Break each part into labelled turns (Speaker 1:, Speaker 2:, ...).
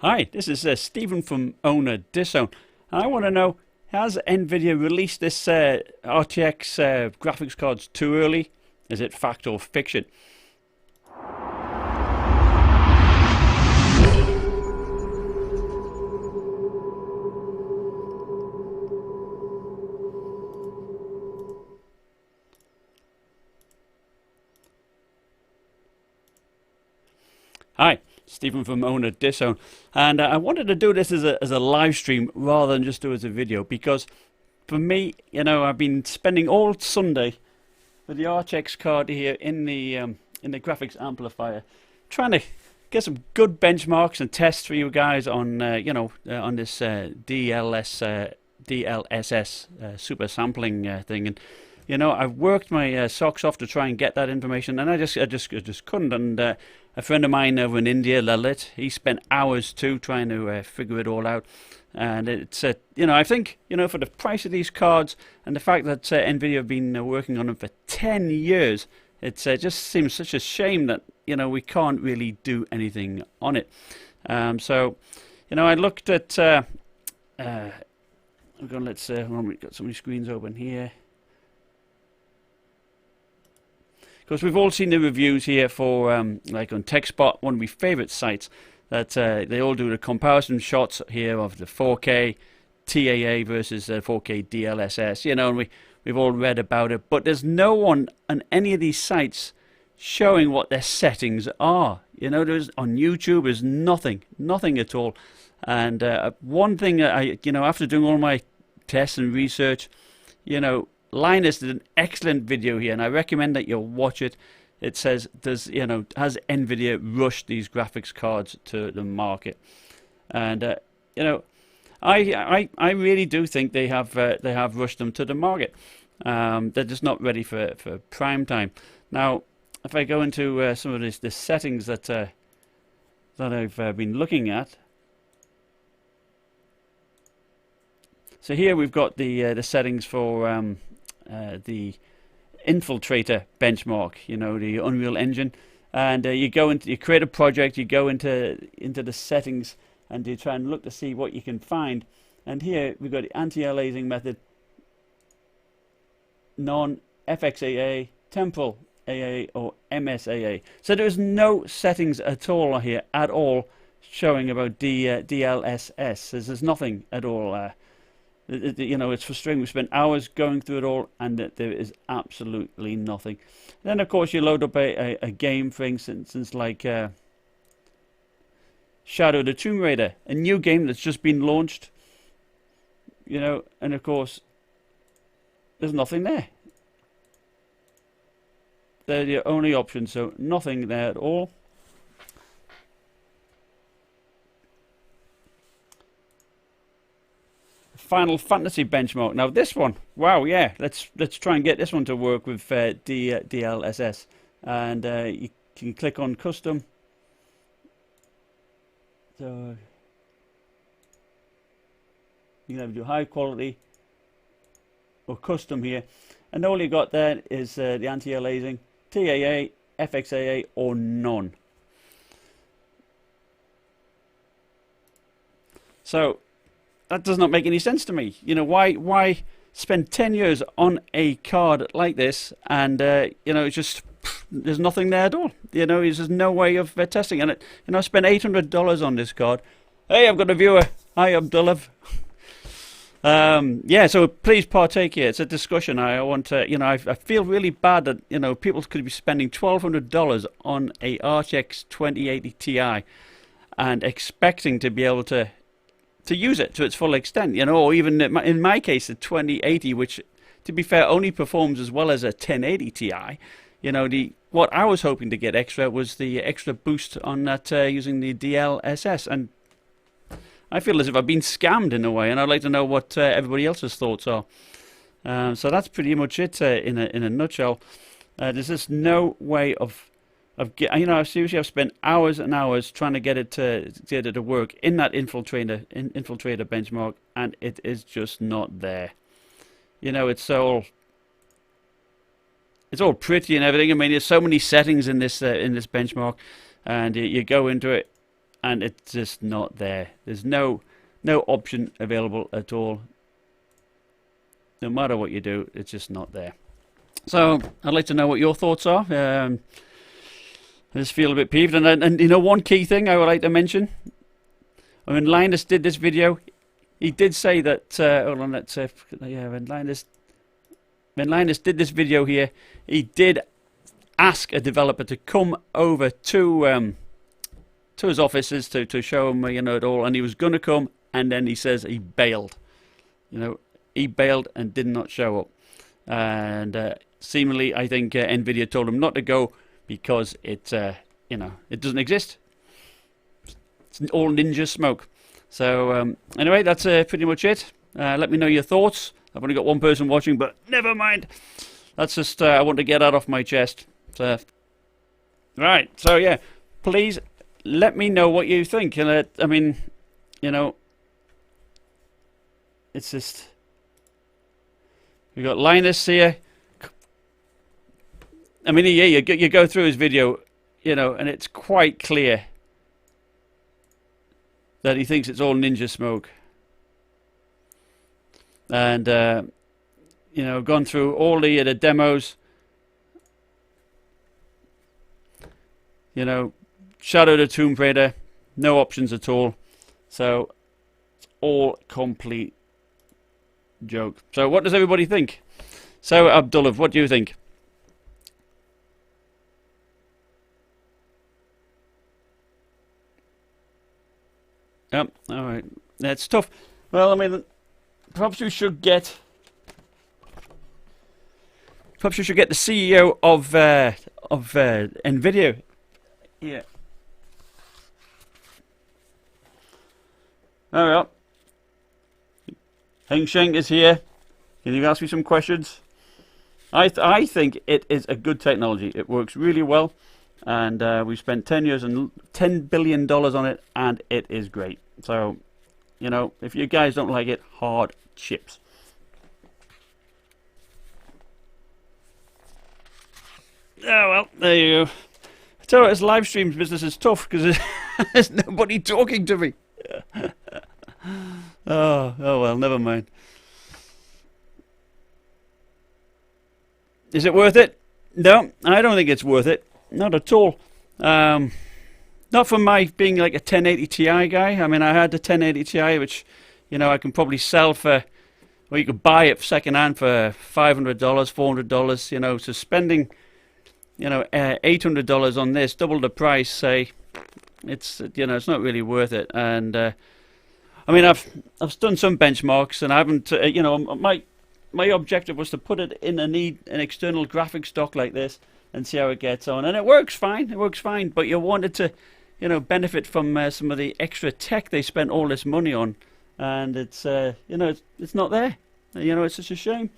Speaker 1: Hi, this is Stephen from owner Dlss. I want to know, has Nvidia released this RTX graphics cards too early? Is it fact or fiction? Hi, Stephen from owner Dlss, and I wanted to do this as a live stream rather than just do it as a video because for me, I've been spending all Sunday with the RTX card here in the graphics amplifier, trying to get some good benchmarks and tests for you guys on on this DLSS super sampling thing. And I've worked my socks off to try and get that information, and I just couldn't. And a friend of mine over in India, Lalit, he spent hours too trying to figure it all out. And it's I think for the price of these cards and the fact that Nvidia have been working on them for 10 years, it just seems such a shame that we can't really do anything on it. So I looked at. Let's hold on, we've got so many screens open here. Because we've all seen the reviews here for like on TechSpot, one of my favorite sites, that they all do the comparison shots here of the 4K TAA versus 4K DLSS, and we've all read about it, but there's no one on any of these sites showing what their settings are. There's on YouTube there's nothing at all. And one thing after doing all my tests and research, Linus did an excellent video here, and I recommend that you watch it. It says, has Nvidia rushed these graphics cards to the market? And I really do think they have rushed them to the market. They're just not ready for prime time. Now, if I go into some of the settings that I've been looking at. So here we've got the settings for the Infiltrator benchmark, the Unreal Engine, and you create a project, you go into the settings, and you try and look to see what you can find. And here we've got the anti-aliasing method, non-FXAA, temporal AA, or MSAA. So there's no settings at all here at all showing about DLSS. There's nothing at all. It's frustrating. We spent hours going through it all, and there is absolutely nothing. Then, of course, you load up a game, for instance, like Shadow the Tomb Raider, a new game that's just been launched. And of course, there's nothing there. They're the only options, so nothing there at all. Final Fantasy benchmark. Now this one, wow, yeah, let's try and get this one to work with DLSS, and you can click on custom. So you can either do high quality or custom here, and all you got there is the anti-aliasing, TAA, FXAA, or none. So that does not make any sense to me. Why spend 10 years on a card like this, and it's just there's nothing there at all. There's just no way of testing. And I spent $800 on this card. Hey, I've got a viewer. Hi, Abdullah. Yeah, so please partake here. It's a discussion. I want to, I feel really bad that people could be spending $1,200 on a RTX 2080 Ti and expecting to be able to use it to its full extent, or even in my case, the 2080, which, to be fair, only performs as well as a 1080 Ti. What I was hoping to get extra was the extra boost on that using the DLSS, and I feel as if I've been scammed in a way, and I'd like to know what everybody else's thoughts are. So that's pretty much it in a nutshell. There's just no way of seriously, I've spent hours and hours trying to get it to work in that infiltrator benchmark, and it is just not there. It's all pretty and everything. I mean, there's so many settings in this benchmark, and you go into it, and it's just not there. There's no option available at all. No matter what you do, it's just not there. So I'd like to know what your thoughts are. I just feel a bit peeved, and you know, one key thing I would like to mention. When Linus did this video, he did say that. Hold on, let's yeah. When Linus did this video here, he did ask a developer to come over to his offices to show him, you know, it all, and he was going to come, and then he says he bailed. You know, he bailed and did not show up, and seemingly, I think Nvidia told him not to go because it, you know, it doesn't exist. It's all ninja smoke. So anyway, that's pretty much it. Let me know your thoughts. I've only got one person watching, but never mind. That's just I want to get that off my chest. So, right. So yeah, please let me know what you think. And I mean, you know, it's just we got Linus here. I mean, yeah, you go through his video, you know, and it's quite clear that he thinks it's all ninja smoke. And you know, gone through all the demos. You know, Shadow the Tomb Raider, no options at all. So it's all complete joke. So what does everybody think? So Abdullah, what do you think? Yep, all right. That's tough. Well, I mean, perhaps we should get the CEO of Nvidia. Yeah. There we are. Heng Sheng is here. Can you ask me some questions? I think it is a good technology. It works really well. And we spent 10 years and $10 billion on it, and it is great. So, you know, if you guys don't like it, hard chips. Oh, well, there you go. I tell you what, this live streams business is tough because there's nobody talking to me. Oh, well, never mind. Is it worth it? No, I don't think it's worth it. Not at all. Not for my being like a 1080 Ti guy. I mean, I had the 1080 Ti, which, you know, I can probably sell for, or you could buy it second hand for $500, $400, you know, so spending, you know, $800 on this, double the price, say, it's, you know, it's not really worth it. And, I mean, I've done some benchmarks, and I haven't, you know, my objective was to put it in an external graphics dock like this, and see how it gets on, and it works fine. It works fine, but you wanted to, you know, benefit from some of the extra tech they spent all this money on, and it's, you know, it's not there. You know, it's such a shame,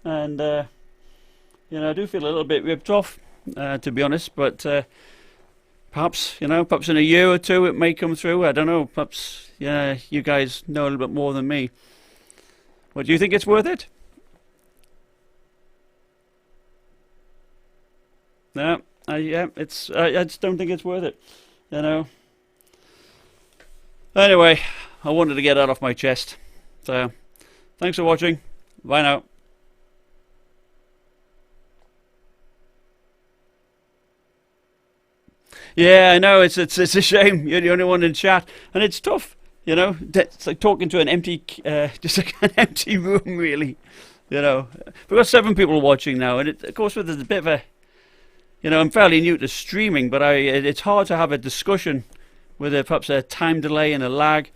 Speaker 1: and you know, I do feel a little bit ripped off, to be honest. But perhaps, you know, perhaps in a year or two it may come through. I don't know. Perhaps, yeah, you guys know a little bit more than me. What do you think? It's worth it? No, yeah, it's. I just don't think it's worth it, you know. Anyway, I wanted to get that off my chest. So, thanks for watching. Bye now. Yeah, I know. It's a shame. You're the only one in chat, and it's tough. You know, it's like talking to an empty, just like an empty room, really. You know, we've got 7 people watching now, and of course, there's a bit of a. You know, I'm fairly new to streaming, but it's hard to have a discussion with perhaps a time delay and a lag.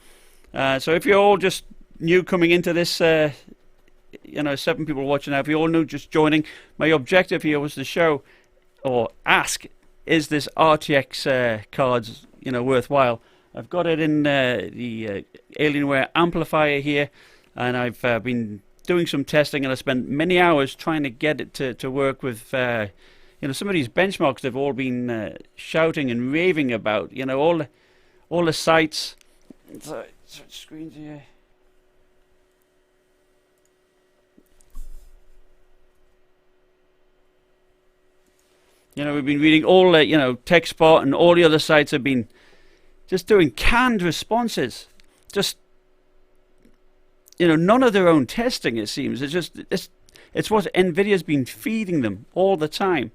Speaker 1: So if you're all just new coming into this, you know, 7 people watching now, if you're all new just joining, my objective here was to show or ask, is this RTX cards, you know, worthwhile? I've got it in the Alienware amplifier here, and I've been doing some testing, and I spent many hours trying to get it to work with you know, some of these benchmarks they've all been shouting and raving about. You know, all the sites. Switch screens here. You know, we've been reading all, you know, TechSpot and all the other sites have been, just doing canned responses. Just, you know, none of their own testing, it seems. It's what Nvidia's been feeding them all the time.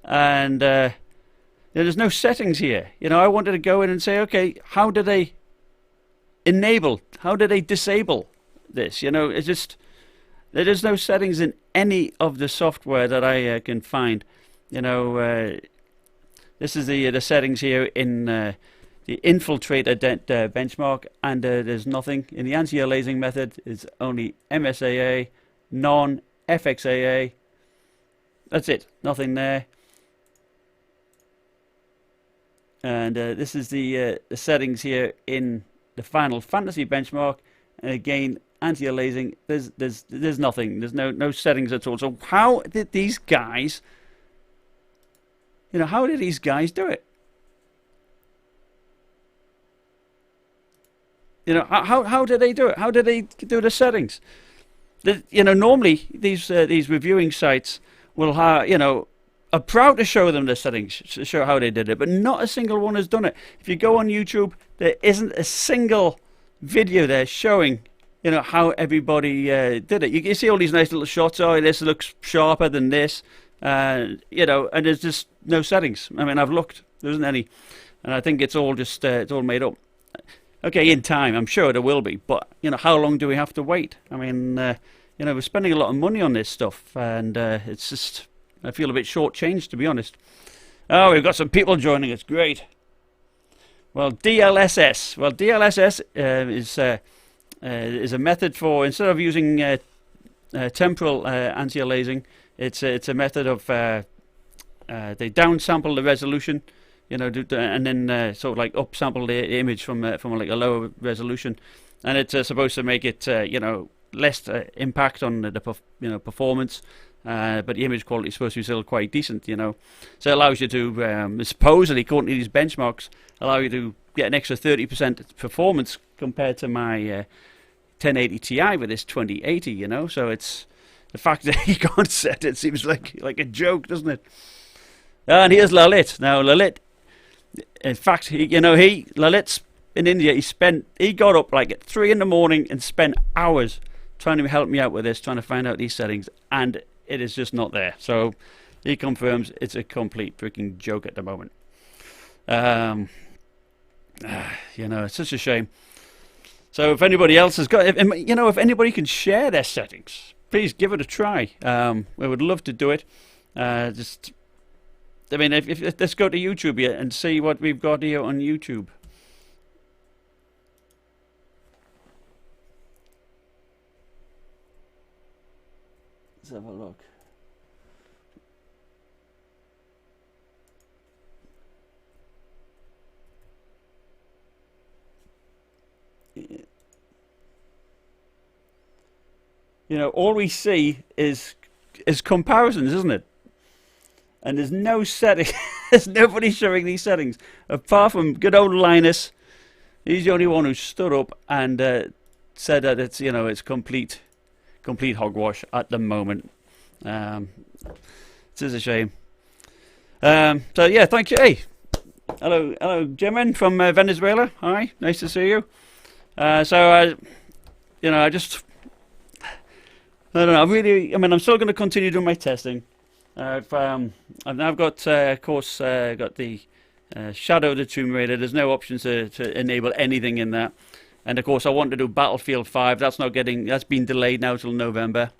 Speaker 1: And there's no settings here. You know, I wanted to go in and say, okay, how do they enable, how do they disable this? You know, it's just, there's no settings in any of the software that I can find. You know, this is the settings here in the infiltrator benchmark, and there's nothing. In the anti-aliasing method, it's only MSAA, non-FXAA. That's it, nothing there. And this is the settings here in the Final Fantasy benchmark, and again, anti-aliasing. There's nothing. There's no settings at all. So how did these guys? You know, how did these guys do it? You know, how did they do it? How did they do the settings? You know, normally these reviewing sites will have, you know, are proud to show them the settings, to show how they did it, but not a single one has done it. If you go on YouTube, there isn't a single video there showing, you know, how everybody did it. You see all these nice little shots. Oh, this looks sharper than this, you know, and there's just no settings. I mean, I've looked, there isn't any, and I think it's all just it's all made up. Okay, in time, I'm sure there will be, but you know, how long do we have to wait? I mean, you know, we're spending a lot of money on this stuff, and it's just, I feel a bit shortchanged, to be honest. Oh, we've got some people joining us. Great. Well, Dlss. Well, Dlss is a method for, instead of using temporal anti-aliasing, it's a method of they downsample the resolution, you know, and then sort of like upsample the image from like a lower resolution, and it's supposed to make it you know, less impact on the performance. But the image quality is supposed to be still quite decent, you know. So it allows you to, supposedly, according to these benchmarks, allow you to get an extra 30% performance compared to my 1080 Ti with this 2080, you know. So it's the fact that you can't set it seems like a joke, doesn't it? And here's Lalit. Now Lalit, in fact, Lalit's in India. He got up like at 3 in the morning and spent hours trying to help me out with this, trying to find out these settings, and it is just not there. So he confirms it's a complete freaking joke at the moment. You know, it's such a shame. So if anybody else has got, you know, if anybody can share their settings, please give it a try. We would love to do it. Just, I mean, if let's go to YouTube here and see what we've got here on YouTube. Let's have a look. You know, all we see is comparisons, isn't it? And there's no setting. There's nobody showing these settings apart from good old Linus. He's the only one who stood up and said that it's, you know, it's complete hogwash at the moment. It is a shame. So yeah, thank you. Hey, hello, Jimin from Venezuela. Hi, nice to see you. You know, I don't know. I mean, I'm still going to continue doing my testing. I've now got, of course, got the Shadow of the Tomb Raider. There's no option to enable anything in that. And of course, I want to do Battlefield 5. That's been delayed now till November.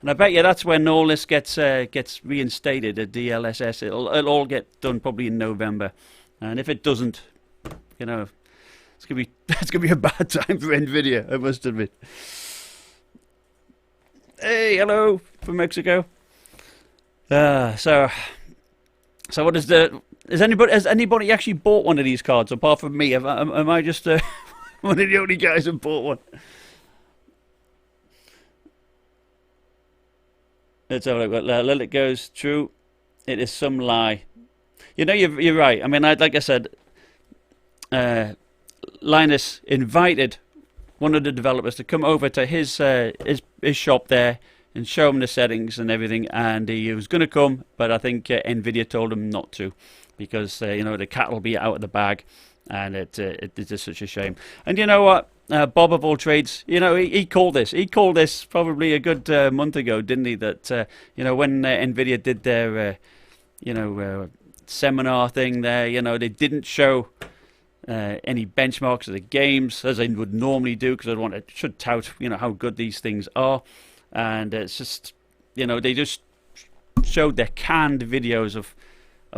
Speaker 1: And I bet you that's when all this gets reinstated at DLSS. It'll all get done probably in November. And if it doesn't, you know, it's gonna be a bad time for Nvidia, I must admit. Hey, hello from Mexico. So what is has anybody actually bought one of these cards apart from me? Am I just one of the only guys who bought one? Let's have a look. Lilith goes, true. It is some lie. You know, you're right. I mean, like I said, Linus invited one of the developers to come over to his shop there and show him the settings and everything, and he was going to come, but I think Nvidia told him not to, because you know, the cat will be out of the bag, and it's just such a shame. And you know what? Bob of all trades, you know, he called this. He called this probably a good month ago, didn't he? That you know, when Nvidia did their seminar thing there, you know, they didn't show any benchmarks of the games as they would normally do, because I should tout, you know, how good these things are. And it's just, you know, they just showed their canned videos of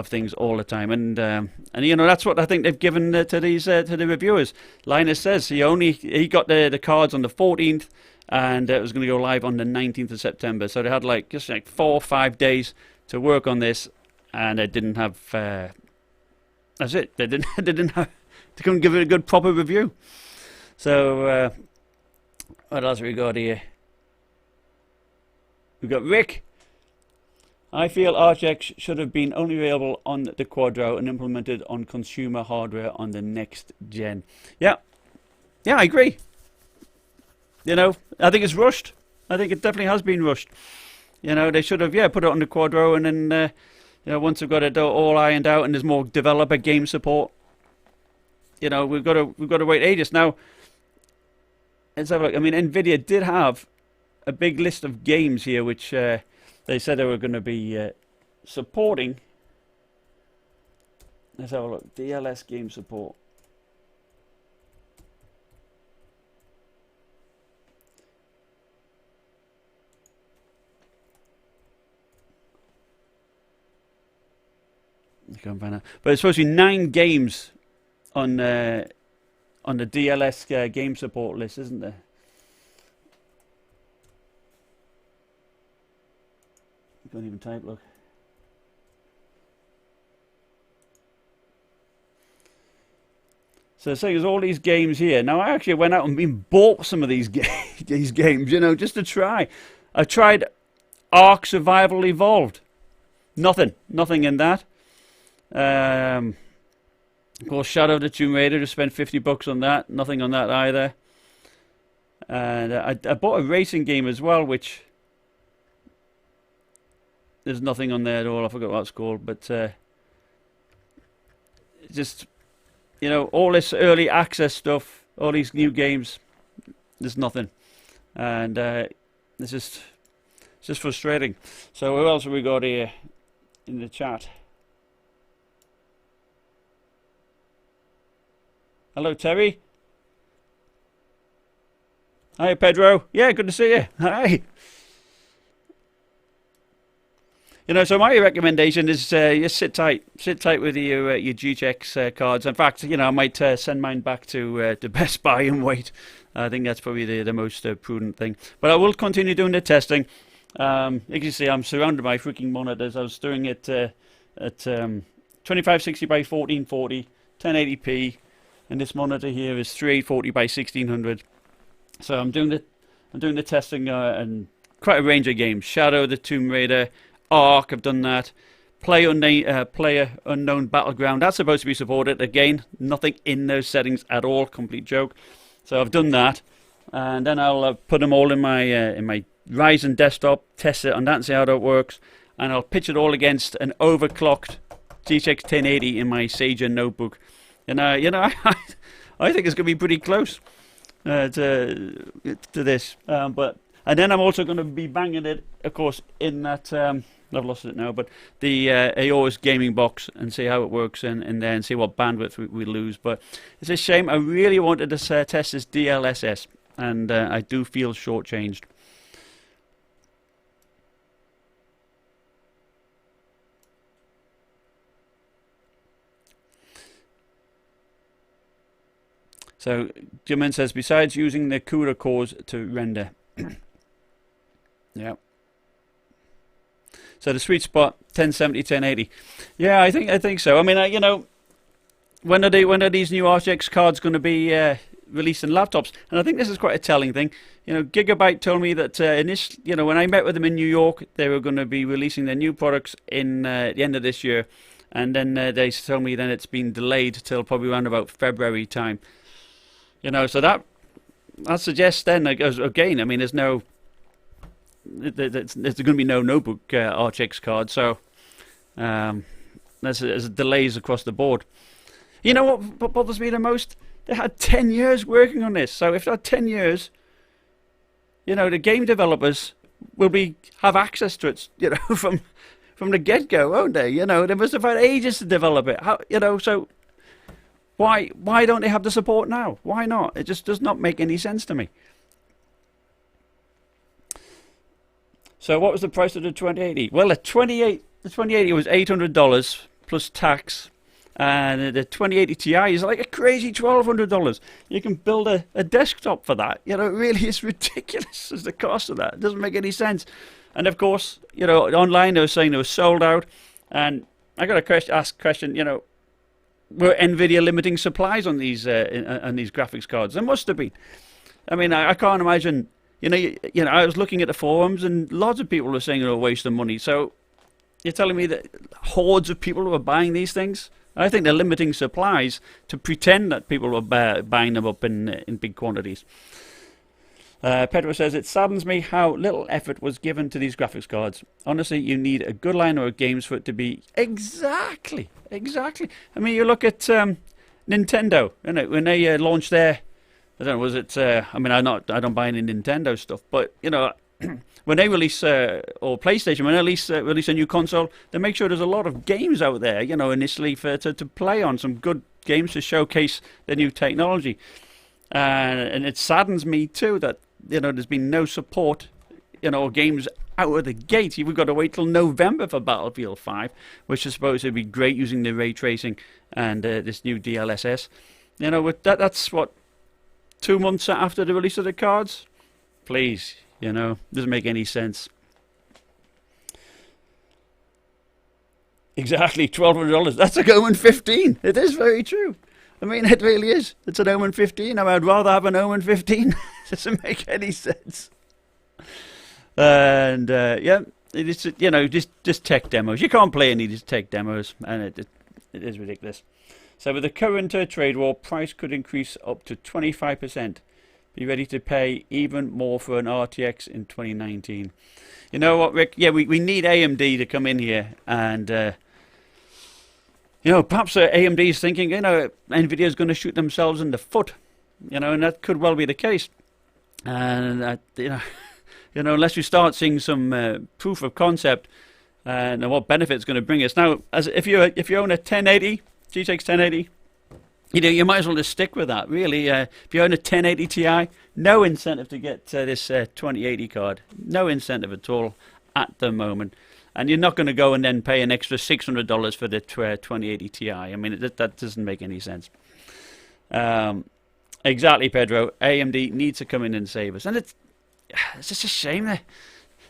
Speaker 1: things all the time, and you know, that's what I think they've given to these to the reviewers. Linus says he got the cards on the 14th, and it was going to go live on the 19th of September. So they had just 4 or 5 days to work on this, and they didn't have. That's it. They didn't have. They couldn't give it a good proper review. So what else have we got here? We've got Rick. I feel Rtx should have been only available on the Quadro and implemented on consumer hardware on the next gen. Yeah, I agree. You know, I think it's rushed. I think it definitely has been rushed. You know, they should have, put it on the Quadro, and then, you know, once we've got it all ironed out and there's more developer game support, you know, we've got to wait ages. Now, let's have a look. I mean, Nvidia did have a big list of games here, which they said they were going to be supporting. Let's have a look. Dlss game support. You can't find that. But it's supposed to be 9 games on the Dlss game support list, isn't there? Can't even type, look. So saying there's all these games here. Now I actually went out and bought some of these these games, you know, just to try. I tried Ark Survival Evolved. Nothing in that. Of course, Shadow of the Tomb Raider, just spent $50 on that. Nothing on that either. And I bought a racing game as well, which there's nothing on there at all. I forgot what it's called, but just, you know, all this early access stuff, all these new games, there's nothing, and it's just frustrating. So who else have we got here in the chat? Hello, Terry. Hi, Pedro. Yeah, good to see you. Hi. You know, so my recommendation is just sit tight with your GTX cards. In fact, you know, I might send mine back to Best Buy and wait. I think that's probably the most prudent thing. But I will continue doing the testing. You can see I'm surrounded by freaking monitors. I was doing it at 2560 by 1440, 1080p, and this monitor here is 3840 by 1600. So I'm doing the testing and quite a range of games. Shadow the Tomb Raider, Ark, I've done that. Player Unknown Battleground, that's supposed to be supported. Again, nothing in those settings at all, complete joke. So I've done that, and then I'll put them all in my Ryzen desktop, test it on that and see how that works, and I'll pitch it all against an overclocked GTX 1080 in my Sage notebook. And you know, I think it's going to be pretty close to this. And then I'm also going to be banging it, of course, in that. I've lost it now, but the Aorus gaming box, and see how it works in there, and see what bandwidth we lose. But it's a shame. I really wanted to test this DLSS, and I do feel shortchanged. So Jimin says, besides using the CUDA cores to render. Yeah. So the sweet spot, 1070, 1080. Yeah, I think so. I mean, you know, when are these new RTX cards going to be released in laptops? And I think this is quite a telling thing. You know, Gigabyte told me that you know, when I met with them in New York, they were going to be releasing their new products in the end of this year, and then they told me then it's been delayed till probably around about February time. You know, so that suggests then, again, I mean, there's going to be no notebook RTX card, so there's delays across the board. You know what bothers me the most? They had 10 years working on this. So if they had 10 years, you know, the game developers will have access to it, you know, from the get-go, won't they? You know, they must have had ages to develop it. How, you know, so why don't they have the support now? Why not? It just does not make any sense to me. So what was the price of the 2080? Well, the 2080 was $800 plus tax. And the 2080 Ti is like a crazy $1,200. You can build a desktop for that. You know, it really is ridiculous as the cost of that. It doesn't make any sense. And of course, you know, online they were saying they were sold out. And I got to ask a question, you know, were Nvidia limiting supplies on these graphics cards? There must have been. I mean, I can't imagine. You know, I was looking at the forums, and lots of people were saying they're a waste of money. So you're telling me that hordes of people were buying these things? I think they're limiting supplies to pretend that people were buying them up in big quantities. Pedro says, it saddens me how little effort was given to these graphics cards. Honestly, you need a good line of games for it to be exactly. I mean, you look at Nintendo, you know, when they launched their, I don't know, was it? I mean, I don't buy any Nintendo stuff, but you know, when they release or PlayStation, when they release a new console, they make sure there's a lot of games out there, you know, initially to play on, some good games to showcase the new technology. And it saddens me too that, you know, there's been no support, you know, games out of the gate. We've got to wait till November for Battlefield 5, which is supposed to be great using the ray tracing and this new DLSS. You know, that's what, 2 months after the release of the cards? Please, you know, doesn't make any sense. Exactly, $1,200. That's like Omen 15. It is very true. I mean, it really is. It's an Omen 15. I mean, I'd rather have an Omen 15. Doesn't make any sense. And yeah, it's, you know, just tech demos. You can't play any of these tech demos, and it is ridiculous. So with the current trade war, price could increase up to 25%. Be ready to pay even more for an RTX in 2019. You know what, Rick? Yeah, we need AMD to come in here and, you know, perhaps AMD is thinking, you know, Nvidia is going to shoot themselves in the foot. You know, and that could well be the case. And, you know, unless we start seeing some proof of concept and what benefit it's going to bring us. Now, if you own a 1080, GTX 1080, you know, you might as well just stick with that, really. If you own a 1080 Ti, no incentive to get this 2080 card. No incentive at all at the moment. And you're not going to go and then pay an extra $600 for the 2080 Ti. I mean, that doesn't make any sense. Exactly, Pedro. AMD needs to come in and save us. And it's just a shame they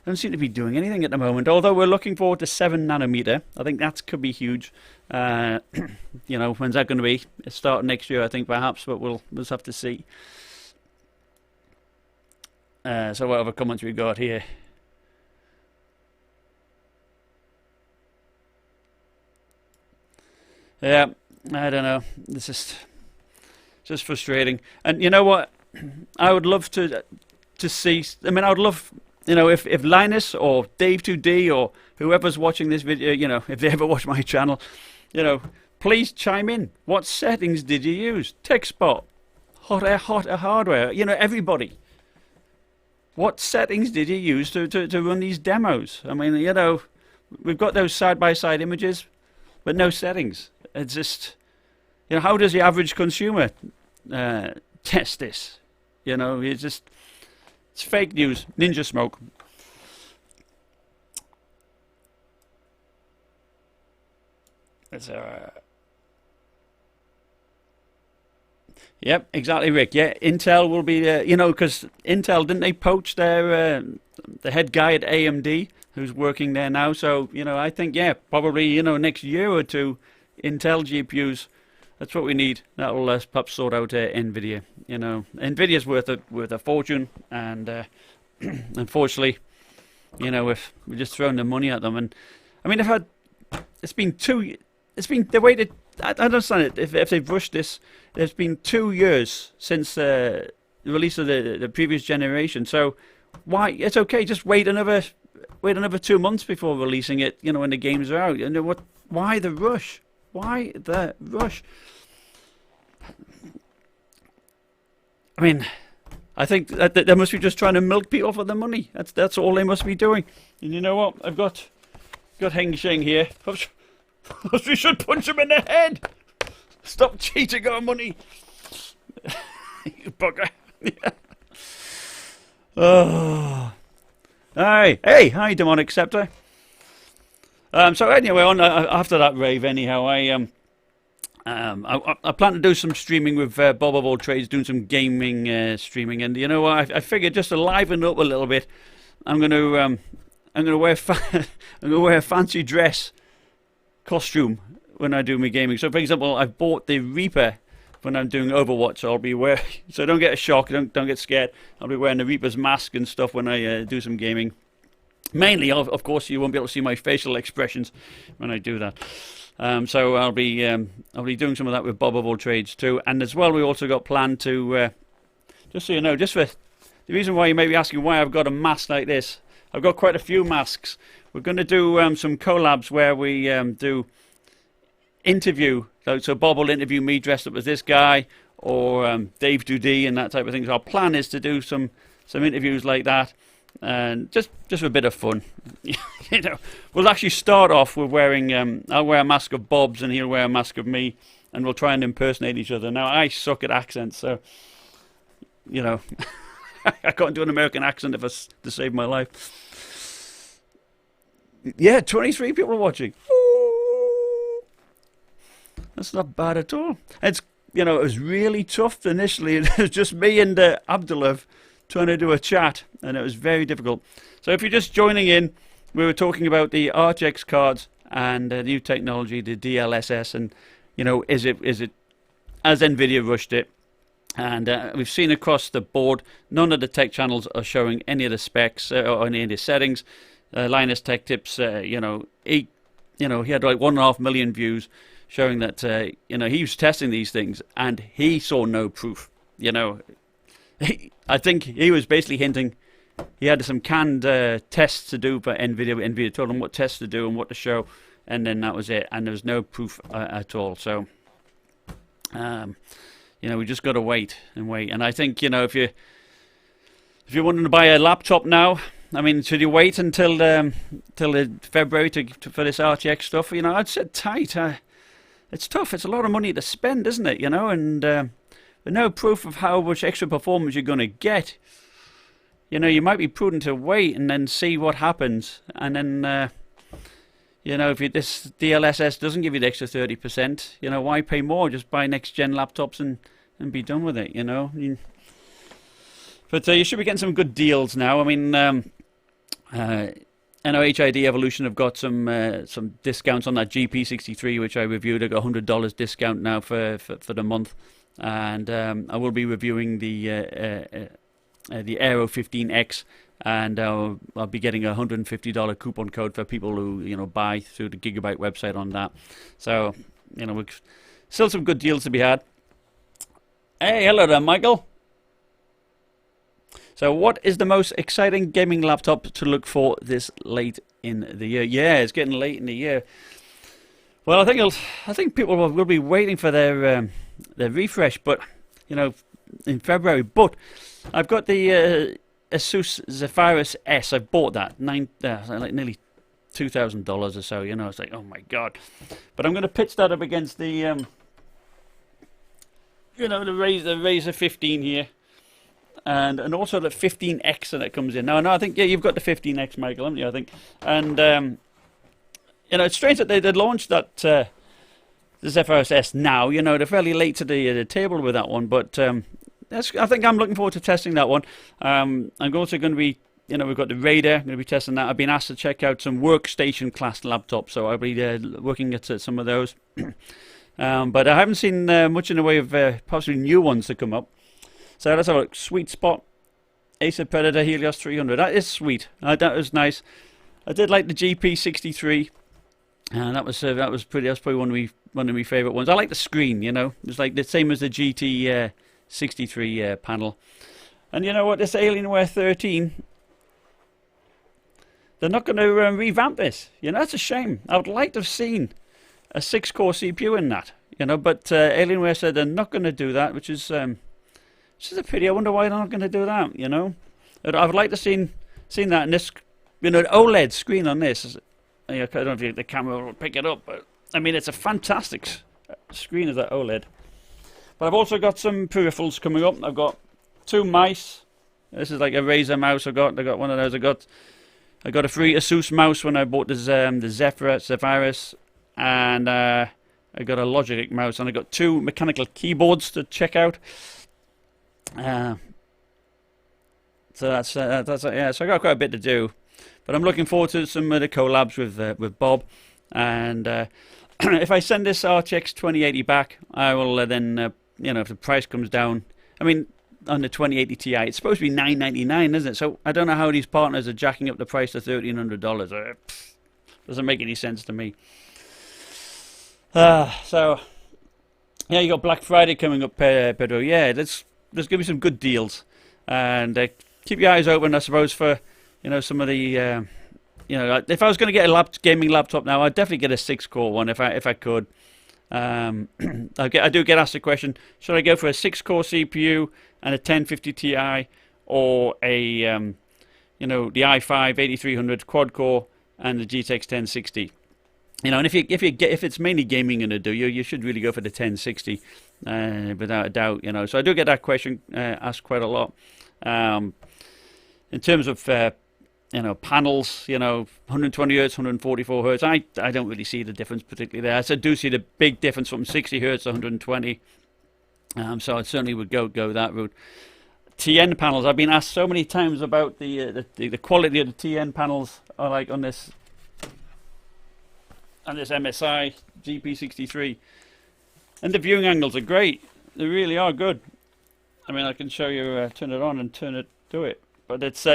Speaker 1: don't seem to be doing anything at the moment. Although we're looking forward to 7 nanometer. I think that could be huge. You know, when's that going to be? Start next year, I think, perhaps, but we'll just have to see. So what other comments we got here? Yeah, I don't know. This is just frustrating. And you know what? I would love to see. I mean, I would love, you know, if Linus or Dave2D or whoever's watching this video, you know, if they ever watch my channel, you know, please chime in. What settings did you use? TechSpot, hot hardware. You know, everybody. What settings did you use to run these demos? I mean, you know, we've got those side-by-side images, but no settings. It's just, you know, how does the average consumer test this? You know, it's fake news. Ninja smoke. It's yep, exactly, Rick. Yeah, Intel will be, you know, because Intel, didn't they poach their the head guy at AMD who's working there now? So, you know, I think, yeah, probably, you know, next year or two, Intel GPUs, that's what we need. That will perhaps sort out Nvidia. You know, Nvidia's worth a fortune, and unfortunately, you know, if we're just throwing the money at them, and I mean, they waited. I understand it. If they've rushed this, it's been 2 years since the release of the previous generation. So why? It's okay. Just wait another 2 months before releasing it. You know, when the games are out. You know what? Why the rush? Why the rush? I mean, I think that they must be just trying to milk people for the money. That's all they must be doing. And you know what? I've got Heng Sheng here. We should punch him in the head. Stop cheating our money. You bugger. Yeah. Oh. Hi, demonic scepter. So anyway, after that rave, anyhow, I plan to do some streaming with Bob of All Trades, doing some gaming streaming, and you know what? I figured just to liven up a little bit, I'm gonna wear a fancy dress costume when I do my gaming. So, for example, I've bought the Reaper when I'm doing Overwatch. So I'll be wearing. So don't get a shock. Don't get scared. I'll be wearing the Reaper's mask and stuff when I do some gaming. Mainly, of course, you won't be able to see my facial expressions when I do that. So I'll be doing some of that with Bob of All Trades too, and as well we also got planned to just so you know, just for the reason why you may be asking why I've got a mask like this. I've got quite a few masks. We're going to do some collabs where we do interview. So Bob will interview me dressed up as this guy, or Dave Doody and that type of thing. So our plan is to do some interviews like that. And just for a bit of fun. You know, we'll actually start off with wearing I'll wear a mask of Bob's and he'll wear a mask of me, and we'll try and impersonate each other. Now I suck at accents, so you know I can't do an American accent to save my life. Yeah, 23 people are watching. Ooh, that's not bad at all. It's, you know, it was really tough initially. It was just me and Abdullah trying to do a chat, and it was very difficult. So if you're just joining in, we were talking about the RTX cards and the new technology, the Dlss, and you know, is it as Nvidia rushed it? And we've seen across the board, none of the tech channels are showing any of the specs or any of the settings. Linus Tech Tips, you know, he had like 1.5 million views, showing that you know, he was testing these things and he saw no proof. You know, I think he was basically hinting he had some canned tests to do for Nvidia. Nvidia told him what tests to do and what to show, and then that was it. And there was no proof at all. So, you know, we just got to wait and wait. And I think, you know, if you're wanting to buy a laptop now, I mean, should you wait until February for this RTX stuff? You know, I'd say tight. It's tough. It's a lot of money to spend, isn't it? You know, and with no proof of how much extra performance you're going to get, you know, you might be prudent to wait and then see what happens. And then, you know, if this DLSS doesn't give you the extra 30%, you know, why pay more? Just buy next-gen laptops and be done with it, you know. But you should be getting some good deals now. I mean, I know HID Evolution have got some discounts on that GP63, which I reviewed. I got $100 discount now for the month. And I will be reviewing the Aero 15X, and I'll be getting a $150 coupon code for people who, you know, buy through the Gigabyte website on that. So, you know, still some good deals to be had. Hey, hello there, Michael. So, what is the most exciting gaming laptop to look for this late in the year? Yeah, it's getting late in the year. Well, I think people will be waiting for their refresh, but you know, in February. But I've got the Asus Zephyrus S. I bought that like nearly $2,000 or so. You know, it's like, oh my god. But I'm going to pitch that up against the you know, the Razer 15 here, and also the 15X that comes in. No, I think, yeah, you've got the 15X, Michael, haven't you? I think, and you know, it's strange that they launched that the Zephyrus S now. You know, they're fairly late to the table with that one, but I think I'm looking forward to testing that one. I'm also going to be, you know, we've got the Raider. I'm going to be testing that. I've been asked to check out some workstation class laptops, so I'll be looking at some of those. But I haven't seen much in the way of possibly new ones to come up. So let's have a look. Sweet Spot, Acer Predator Helios 300. That is sweet. That was nice. I did like the GP63. That was probably one of my favourite ones. I like the screen, you know. It's like the same as the GT 63 panel. And you know what? This Alienware 13, they're not going to revamp this. You know, that's a shame. I would like to have seen a 6-core CPU in that. you know. But Alienware said they're not going to do that, which is a pity. I wonder why they're not going to do that, you know. I would like to seen that in this, you know, OLED screen on this. I don't know if the camera will pick it up, but I mean, it's a fantastic screen of that OLED. But I've also got some peripherals coming up. I've got 2 mice. This is like a Razer mouse. I got one of those. I got a free Asus mouse when I bought the Zephyrus, and I got a Logitech mouse, and I got 2 mechanical keyboards to check out. So that's yeah. So I got quite a bit to do, but I'm looking forward to some of the collabs with Bob, and if I send this RTX 2080 back, I will then you know, if the price comes down. I mean, on the 2080 Ti, it's supposed to be $999, isn't it? So I don't know how these partners are jacking up the price to $1,300. Doesn't make any sense to me. So yeah, you got Black Friday coming up, Pedro. Yeah, there's gonna be some good deals, and keep your eyes open, I suppose, for, you know, some of the you know, if I was going to get a gaming laptop now, I'd definitely get a 6-core one if I could. I do get asked the question: should I go for a 6-core CPU and a 1050 Ti, or a you know, the i5 8300 quad core and the GTX 1060? You know, and if it's mainly gaming going to do, you should really go for the 1060, without a doubt. You know, so I do get that question asked quite a lot. In terms of you know, panels, you know, 120 hertz, 144 hertz, I don't really see the difference particularly there. I do see the big difference from 60 hertz to 120. So I certainly would go that route. TN panels, I've been asked so many times about the quality of the TN panels, like on this MSI GP63, and the viewing angles are great. They really are good. I mean, I can show you, turn it on and do it, but it's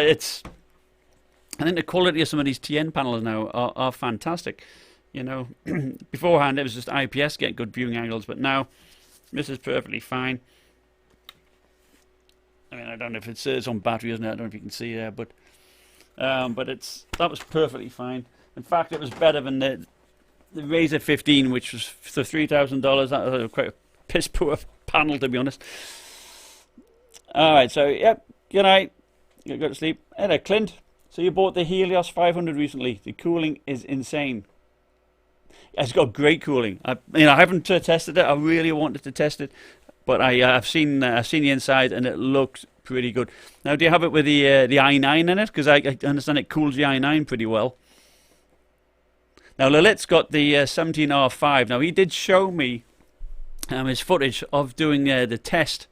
Speaker 1: I think the quality of some of these TN panels now are fantastic. You know, beforehand it was just IPS get good viewing angles, but now this is perfectly fine. I mean, I don't know if it's on battery, isn't it? I don't know if you can see there, but that was perfectly fine. In fact, it was better than the Razer 15, which was for $3,000. That was quite a piss poor panel, to be honest. All right, so yep, good night. Go to sleep. Hello, Clint. So you bought the Helios 500 recently. The cooling is insane. It's got great cooling. I haven't tested it. I really wanted to test it, but I've seen the inside, and it looks pretty good. Now, do you have it with the i9 in it? Because I understand it cools the i9 pretty well. Now, Lilith's got the 17R5. Now, he did show me his footage of doing the test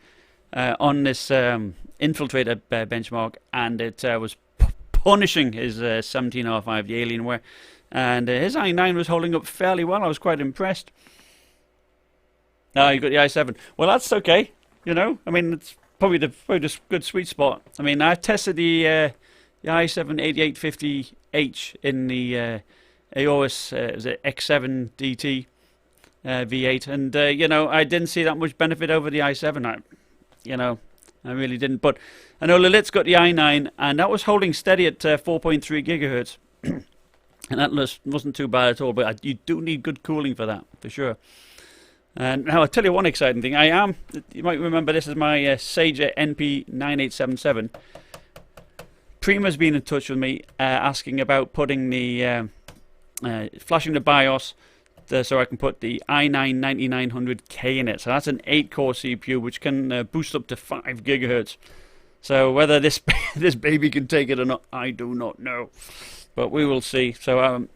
Speaker 1: on this Infiltrator benchmark, and it was punishing his 17R5, the Alienware, and his i9 was holding up fairly well. I was quite impressed. Now you got the i7. Well, that's okay. You know, I mean, it's probably the good sweet spot. I mean, I tested the i7 8850H in the Aorus was it X7 DT V8, and you know, I didn't see that much benefit over the i7. I really didn't. But I know Lilith's got the i9, and that was holding steady at 4.3 gigahertz, and that wasn't too bad at all. But you do need good cooling for that, for sure. And now I'll tell you one exciting thing. You might remember this is my Sager NP9877. Prima's been in touch with me asking about putting the flashing the BIOS so I can put the i9 9900K in it. So that's an 8-core CPU which can boost up to 5 gigahertz. So whether this baby can take it or not, I do not know, but we will see. So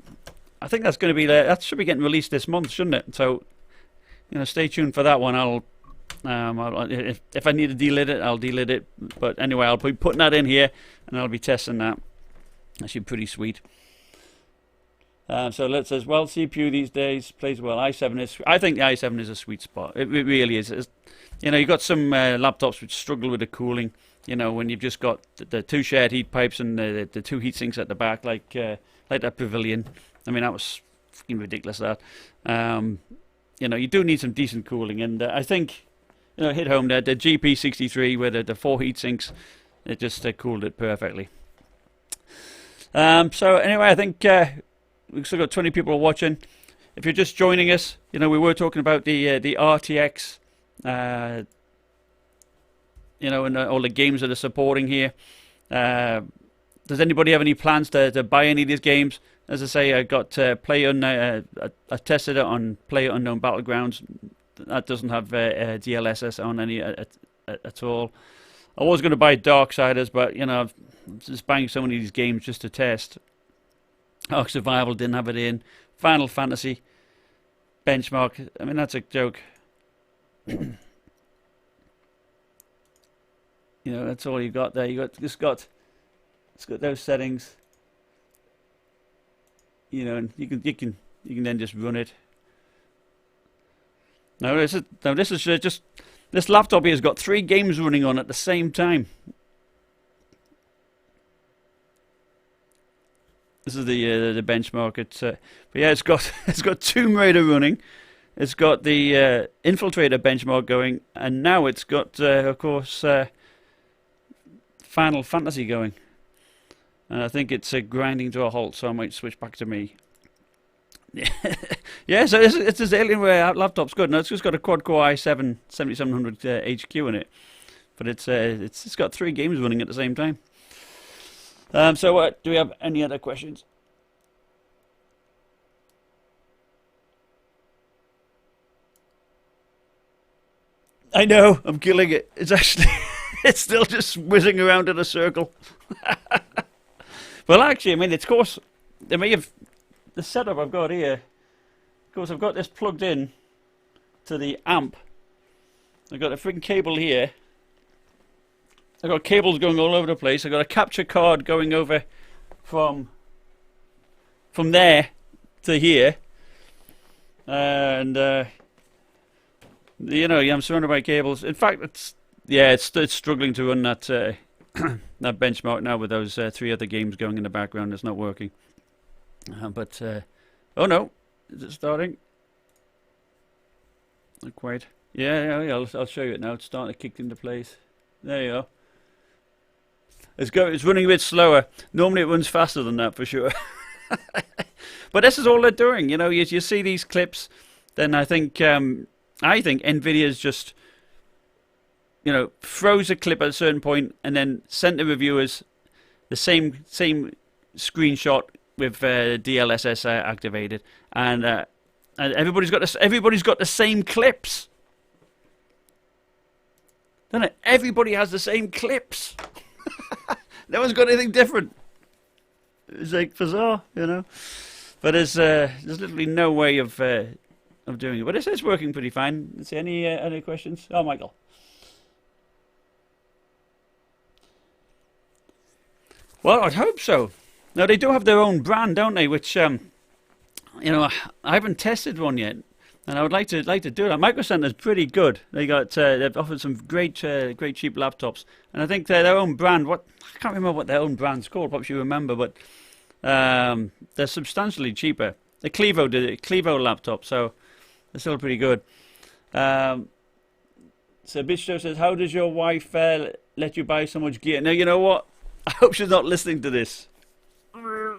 Speaker 1: I think that's going to be there. That should be getting released this month, shouldn't it? So you know, stay tuned for that one. If I need to delete it, I'll delete it. But anyway, I'll be putting that in here, and I'll be testing that. That should be pretty sweet. So let's says, well, CPU these days plays well. I think the i7 is a sweet spot. It really is. You know, you've got some laptops which struggle with the cooling. You know, when you've just got the 2 shared heat pipes and the 2 heat sinks at the back, like that Pavilion. I mean, that was fucking ridiculous. That. You know, you do need some decent cooling, and I think, you know, hit home there. The GP63 with the 4 heat sinks, it just cooled it perfectly. So anyway, I think we've still got 20 people watching. if you're just joining us, you know, we were talking about the RTX, you know, and all the games that are supporting here. Does anybody have any plans to buy any of these games? As I say, I got I tested it on PlayerUnknown Battlegrounds. That doesn't have DLSS on any at all. I was going to buy Darksiders, but you know, I'm just buying so many of these games just to test. Ark Survival didn't have it in. Final Fantasy Benchmark. I mean, that's a joke. You know, that's all you got there. It's got those settings. You know, and you can then just run it. Now this is just this laptop here has got 3 games running on at the same time. This is the benchmark. But yeah, it's got Tomb Raider running. It's got the Infiltrator benchmark going, and now it's got of course Final Fantasy going. And I think it's grinding to a halt, so I might switch back to me. Yeah, so it's this Alienware laptop's good. Now it's just got a quad-core i7 7700 HQ in it, but it's got 3 games running at the same time. So do we have any other questions? I know, I'm killing it. It's actually it's still just whizzing around in a circle. Well, actually, I mean, it's, of course, I mean, the setup I've got here, of course, I've got this plugged in to the amp. I've got a freaking cable here. I've got cables going all over the place. I've got a capture card going over from there to here. And, you know, yeah, I'm surrounded by cables. In fact, it's struggling to run that that benchmark now with those 3 other games going in the background. It's not working. Oh no, is it starting? Not quite. Yeah, I'll show you it now. It's starting to kick into place. There you go. It's running a bit slower. Normally it runs faster than that for sure. But this is all they're doing. You know, you see these clips, then I think Nvidia's just, you know, froze a clip at a certain point and then sent the reviewers the same screenshot with DLSS activated, and everybody's got the same clips. Don't it? Everybody has the same clips. No one's got anything different. It's like bizarre, you know. But there's literally no way of doing it. But it's working pretty fine. Let's see, any questions? Oh, Michael. Well, I'd hope so. Now they do have their own brand, don't they? Which you know, I haven't tested one yet, and I would like to do that. Micro Center's pretty good. They've offered some great cheap laptops, and I think their own brand. I can't remember what their own brand's called. Perhaps you remember, but they're substantially cheaper. The Clevo laptop, so they're still pretty good. So Bistro says, "How does your wife let you buy so much gear?" Now you know what? I hope she's not listening to this. I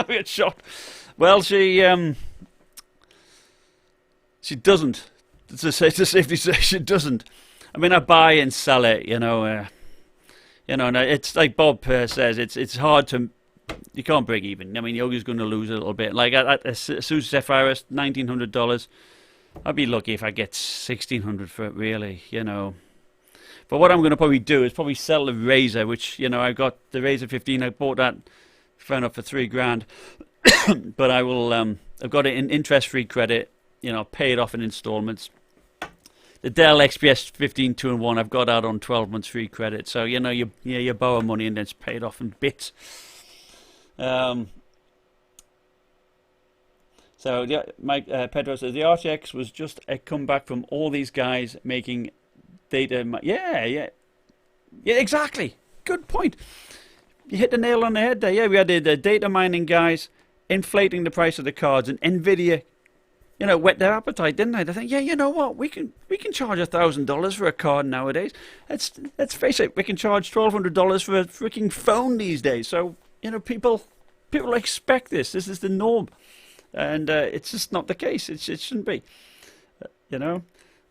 Speaker 1: get shot. Well, she doesn't. To safely say, she doesn't. I mean, I buy and sell it, you know. And it's like Bob says, it's hard to. You can't break even. I mean, you're always going to lose a little bit. Like at Asus Zephyrus, $1,900. I'd be lucky if I get $1,600 for it, really, you know. But what I'm going to probably do is probably sell the Razer, which, you know, I got the Razer 15. I bought that, found it for $3,000. But I will. I've got it in interest-free credit. You know, pay it off in installments. The Dell XPS 15 2-in-1, I've got that on 12 months free credit. So you know, you borrow money and then it's paid off in bits. So yeah, Mike Pedro says the RTX was just a comeback from all these guys making data. Yeah, exactly. Good point. You hit the nail on the head there. Yeah, we had the data mining guys inflating the price of the cards, and Nvidia, you know, whet their appetite, didn't they? They think, yeah, you know what, we can charge $1,000 for a card nowadays. Let's face it, we can charge $1,200 for a freaking phone these days. So you know, people expect this. This is the norm. and it's just not the case. It shouldn't be. You know,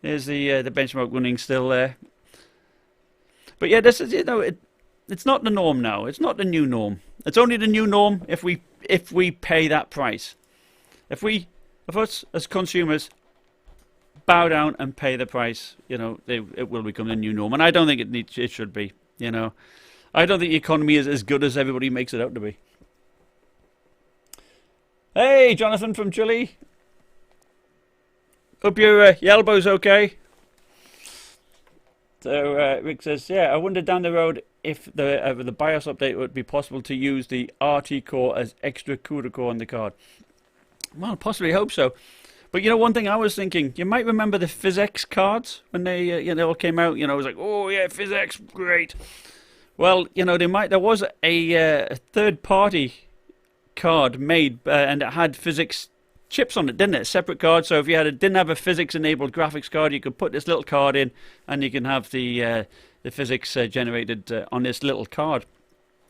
Speaker 1: there's the benchmark running still there. But yeah, this is, it's not the norm now. It's not the new norm. It's only the new norm if we pay that price. If us as consumers bow down and pay the price, it will become the new norm. And I don't think it should be. I don't think the economy is as good as everybody makes it out to be. Hey, Jonathan from Chile. Hope your elbow's okay. So Rick says, yeah, I wonder down the road if the BIOS update would be possible to use the RT core as extra CUDA core on the card. Well, possibly hope so. But one thing I was thinking, you might remember the PhysX cards when they all came out. It was like, oh yeah, PhysX, great. Well, there was a third-party card made and it had physics chips on it, didn't it? A separate card. So if you didn't have a physics-enabled graphics card, you could put this little card in, and you can have the physics generated on this little card.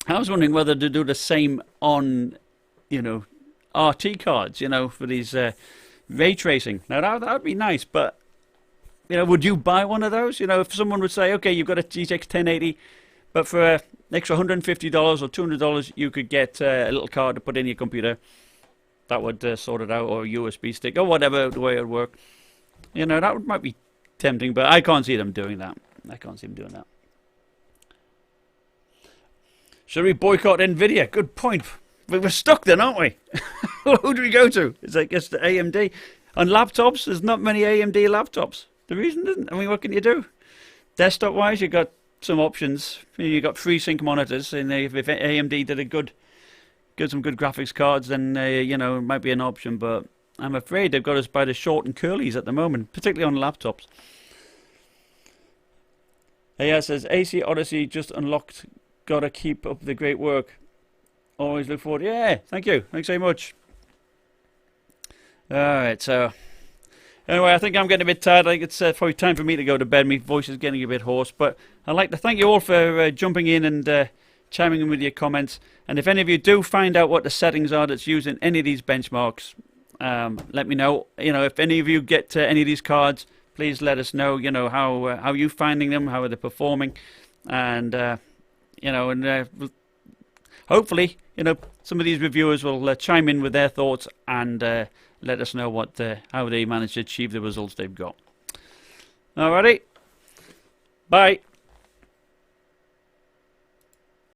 Speaker 1: I was wondering whether to do the same on, RT cards, for these ray tracing. Now that would be nice, but would you buy one of those? If someone would say, okay, you've got a GTX 1080, but for an extra $150 or $200, you could get a little card to put in your computer. That would sort it out, or a USB stick, or whatever the way it would work. That might be tempting, but I can't see them doing that. Should we boycott Nvidia? Good point. We're stuck then, aren't we? Who do we go to? It's like it's the AMD. On laptops, there's not many AMD laptops. The reason isn't. I mean, what can you do? Desktop-wise, you've got some options. You've got FreeSync monitors, and if AMD did some good graphics cards, then it might be an option. But I'm afraid they've got us by the short and curlies at the moment, particularly on laptops. Yeah, says AC Odyssey just unlocked. Gotta keep up the great work. Always look forward. Yeah, thank you. Thanks very much. All right, so anyway, I think I'm getting a bit tired. I think it's probably time for me to go to bed. My voice is getting a bit hoarse, but I'd like to thank you all for jumping in and chiming in with your comments. And if any of you do find out what the settings are that's used in any of these benchmarks, let me know. If any of you get any of these cards, please let us know. How you finding them, how are they performing, and hopefully, some of these reviewers will chime in with their thoughts and let us know how they managed to achieve the results they've got. Alrighty, bye.